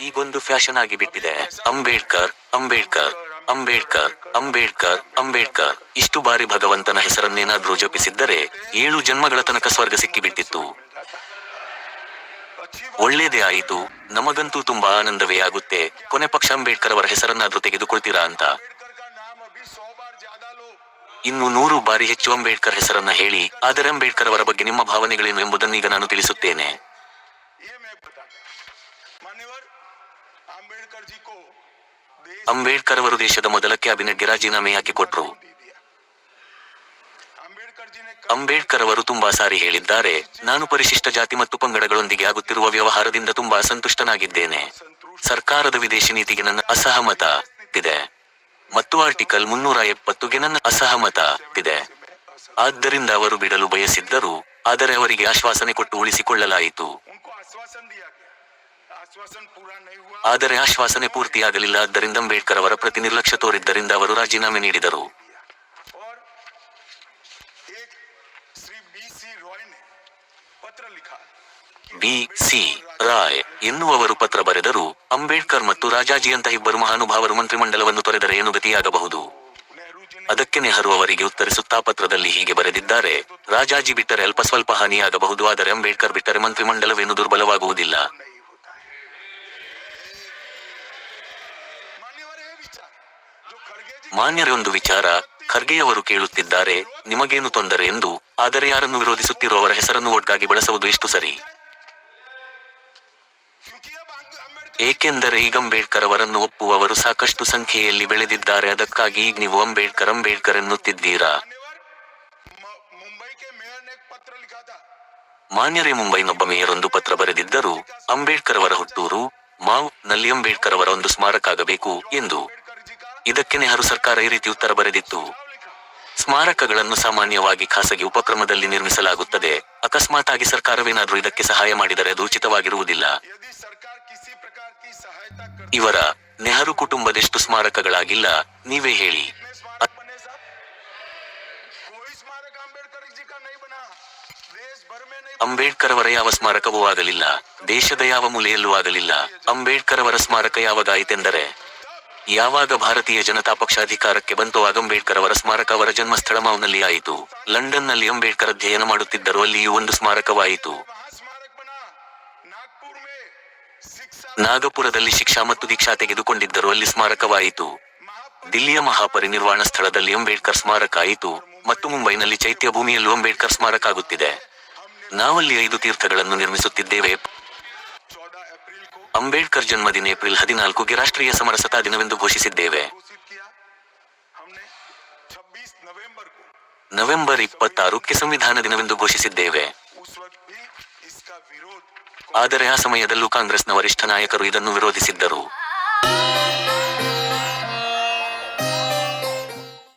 ಈಗೊಂದು ಫ್ಯಾಷನ್ ಆಗಿ ಬಿಟ್ಟಿದೆ. ಅಂಬೇಡ್ಕರ್ ಅಂಬೇಡ್ಕರ್ ಅಂಬೇಡ್ಕರ್ ಅಂಬೇಡ್ಕರ್ ಅಂಬೇಡ್ಕರ್. ಇಷ್ಟು ಬಾರಿ ಭಗವಂತನ ಹೆಸರನ್ನೇನಾದ್ರೂ ಜಪಿಸಿದ್ದರೆ 7 ಜನ್ಮಗಳ ತನಕ ಸ್ವರ್ಗ ಸಿಕ್ಕಿಬಿಟ್ಟಿತ್ತು. ಒಳ್ಳೇದೇ ಆಯಿತು, ನಮಗಂತೂ ತುಂಬಾ ಆನಂದವೇ ಆಗುತ್ತೆ. ಕೊನೆ ಪಕ್ಷ ಅಂಬೇಡ್ಕರ್ ಅವರ ಹೆಸರನ್ನಾದ್ರೂ ತೆಗೆದುಕೊಳ್ತೀರಾ ಅಂತ. ಇನ್ನು 100 ಬಾರಿ ಹೆಚ್ಚು ಅಂಬೇಡ್ಕರ್ ಹೆಸರನ್ನ ಹೇಳಿ. ಆದರೆ ಅಂಬೇಡ್ಕರ್ ಅವರ ಬಗ್ಗೆ ನಿಮ್ಮ ಭಾವನೆಗಳೇನು ಎಂಬುದನ್ನೀಗ ನಾನು ತಿಳಿಸುತ್ತೇನೆ. ಅಂಬೇಡ್ಕರ್ ಅವರು ದೇಶದ ಮೊದಲ ಕ್ಯಾಬಿನೆಟ್ಗೆ ರಾಜೀನಾಮೆ ಯಾಕೆ ಕೊಟ್ರು? ಅಂಬೇಡ್ಕರ್ ಅವರು ತುಂಬಾ ಸಾರಿ ಹೇಳಿದ್ದಾರೆ, ನಾನು ಪರಿಶಿಷ್ಟ ಜಾತಿ ಮತ್ತು ಪಂಗಡಗಳೊಂದಿಗೆ ಆಗುತ್ತಿರುವ ವ್ಯವಹಾರದಿಂದ ತುಂಬಾ ಅಸಂತುಷ್ಟನಾಗಿದ್ದೇನೆ. ಸರ್ಕಾರದ ವಿದೇಶಿ ನೀತಿಗೆ ನನ್ನ ಅಸಹಮತ ಇದೆ ಮತ್ತು ಆರ್ಟಿಕಲ್ 370ಗೆ ನನ್ನ ಅಸಹಮತ ಇದೆ. ಆದ್ದರಿಂದ ಅವರು ಬಿಡಲು ಬಯಸಿದ್ದರು, ಆದರೆ ಅವರಿಗೆ ಆಶ್ವಾಸನೆ ಕೊಟ್ಟು ಉಳಿಸಿಕೊಳ್ಳಲಾಯಿತು. ಆದರೆ ಆಶ್ವಾಸನೆ ಪೂರ್ತಿಯಾಗಲಿಲ್ಲ. ಆದ್ದರಿಂದ ಅಂಬೇಡ್ಕರ್ ಅವರ ಪ್ರತಿ ನಿರ್ಲಕ್ಷ್ಯ ತೋರಿದ್ದರಿಂದ ಅವರು ರಾಜೀನಾಮೆ ನೀಡಿದರು. ಬಿ. ಸಿ. ರಾಯ್ ಎನ್ನುವವರು ಪತ್ರ ಬರೆದರು, ಅಂಬೇಡ್ಕರ್ ಮತ್ತು ರಾಜಾಜಿಯಂತಹ ಇಬ್ಬರು ಮಹಾನುಭಾವರು ಮಂತ್ರಿಮಂಡಲವನ್ನು ತೊರೆದರೆ ಏನು ಗತಿಯಾಗಬಹುದು? ಅದಕ್ಕೆ ನೆಹರು ಅವರಿಗೆ ಉತ್ತರಿಸುತ್ತಾ ಪತ್ರದಲ್ಲಿ ಹೀಗೆ ಬರೆದಿದ್ದಾರೆ, ರಾಜಾಜಿ ಬಿಟ್ಟರೆ ಅಲ್ಪ ಸ್ವಲ್ಪ ಹಾನಿಯಾಗಬಹುದು, ಆದರೆ ಅಂಬೇಡ್ಕರ್ ಬಿಟ್ಟರೆ ಮಂತ್ರಿಮಂಡಲವೇನು ದುರ್ಬಲವಾಗುವುದಿಲ್ಲ. ಮಾನ್ಯರೇ, ಒಂದು ವಿಚಾರ. ಖರ್ಗೆಯವರು ಕೇಳುತ್ತಿದ್ದಾರೆ, ನಿಮಗೇನು ತೊಂದರೆ ಎಂದು. ಆದರೆ ಯಾರನ್ನು ವಿರೋಧಿಸುತ್ತಿರೋ ಅವರ ಹೆಸರನ್ನು ಒಟ್ಟಾಗಿ ಬಳಸುವುದು ಎಷ್ಟು ಸರಿ? ಏಕೆಂದರೆ ಈಗ ಅಂಬೇಡ್ಕರ್ ಅವರನ್ನು ಒಪ್ಪುವವರು ಸಾಕಷ್ಟು ಸಂಖ್ಯೆಯಲ್ಲಿ ಬೆಳೆದಿದ್ದಾರೆ. ಅದಕ್ಕಾಗಿ ಈಗ ನೀವು ಅಂಬೇಡ್ಕರ್ ಅಂಬೇಡ್ಕರ್ ಎನ್ನುತ್ತಿದ್ದೀರಾ. ಮಾನ್ಯರೇ, ಮುಂಬೈನೊಬ್ಬ ಮೇಯರೊಂದು ಪತ್ರ ಬರೆದಿದ್ದರು, ಅಂಬೇಡ್ಕರ್ ಅವರ ಹುಟ್ಟೂರು ಮಾವ್ ನಲ್ಲಿ ಅಂಬೇಡ್ಕರ್ ಅವರ ಒಂದು ಸ್ಮಾರಕ ಆಗಬೇಕು ಎಂದು. ಇದಕ್ಕೆ ನೆಹರು ಸರ್ಕಾರ ಈ ರೀತಿ ಉತ್ತರ ಬರೆದಿತ್ತು, ಸ್ಮಾರಕಗಳನ್ನು ಸಾಮಾನ್ಯವಾಗಿ ಖಾಸಗಿ ಉಪಕ್ರಮದಲ್ಲಿ ನಿರ್ಮಿಸಲಾಗುತ್ತದೆ. ಅಕಸ್ಮಾತಾಗಿ ಸರ್ಕಾರವೇನಾದ್ರೂ ಇದಕ್ಕೆ ಸಹಾಯ ಮಾಡಿದರೆ ಅದು ಉಚಿತವಾಗಿರುವುದಿಲ್ಲ. ಇವರ ನೆಹರು ಕುಟುಂಬದೆಷ್ಟು ಸ್ಮಾರಕಗಳಾಗಿಲ್ಲ, ನೀವೇ ಹೇಳಿ. ಅಂಬೇಡ್ಕರ್ ಅವರ ಯಾವ ಸ್ಮಾರಕವೂ ಆಗಲಿಲ್ಲ, ದೇಶದ ಯಾವ ಮೂಲೆಯಲ್ಲೂ ಆಗಲಿಲ್ಲ. ಅಂಬೇಡ್ಕರ್ ಅವರ ಸ್ಮಾರಕ ಯಾವಾಗ ಆಯಿತೆಂದರೆ, ಯಾವಾಗ ಭಾರತೀಯ ಜನತಾ ಪಕ್ಷ ಅಧಿಕಾರಕ್ಕೆ ಬಂತೋ ಆಗ ಅಂಬೇಡ್ಕರ್ ಅವರ ಸ್ಮಾರಕ ಅವರ ಜನ್ಮಸ್ಥಳ ಮಾವ್ನಲ್ಲಿ ಆಯಿತು. ಲಂಡನ್ನಲ್ಲಿ ಅಂಬೇಡ್ಕರ್ ಅಧ್ಯಯನ ಮಾಡುತ್ತಿದ್ದರು, ಅಲ್ಲಿಯೂ ಒಂದು ಸ್ಮಾರಕವಾಯಿತು. ನಾಗಪುರದಲ್ಲಿ ಶಿಕ್ಷಾ ಮತ್ತು ದೀಕ್ಷಾ ತೆಗೆದುಕೊಂಡಿದ್ದರು, ಅಲ್ಲಿ ಸ್ಮಾರಕವಾಯಿತು. ದಿಲ್ಲಿಯ ಮಹಾಪರಿನಿರ್ವಾಣ ಸ್ಥಳದಲ್ಲಿ ಅಂಬೇಡ್ಕರ್ ಸ್ಮಾರಕ ಆಯಿತು, ಮತ್ತು ಮುಂಬೈನಲ್ಲಿ ಚೈತ್ಯ ಭೂಮಿಯಲ್ಲೂ ಅಂಬೇಡ್ಕರ್ ಸ್ಮಾರಕ ಆಗುತ್ತಿದೆ. ನಾವಲ್ಲಿ 5 ತೀರ್ಥಗಳನ್ನು ನಿರ್ಮಿಸುತ್ತಿದ್ದೇವೆ. ಅಂಬೇಡ್ಕರ್ ಜನ್ಮದಿನ ಏಪ್ರಿಲ್ 14ಗೆ ರಾಷ್ಟ್ರೀಯ ಸಮರಸತಾ ದಿನವೆಂದು ಘೋಷಿಸಿದ್ದೇವೆ. ನವೆಂಬರ್ 26ಕ್ಕೆ ಸಂವಿಧಾನ ದಿನವೆಂದು ಘೋಷಿಸಿದ್ದೇವೆ. ಆದರೆ ಆ ಸಮಯದಲ್ಲೂ ಕಾಂಗ್ರೆಸ್ನ ವರಿಷ್ಠ ನಾಯಕರು ಇದನ್ನು ವಿರೋಧಿಸಿದ್ದರು.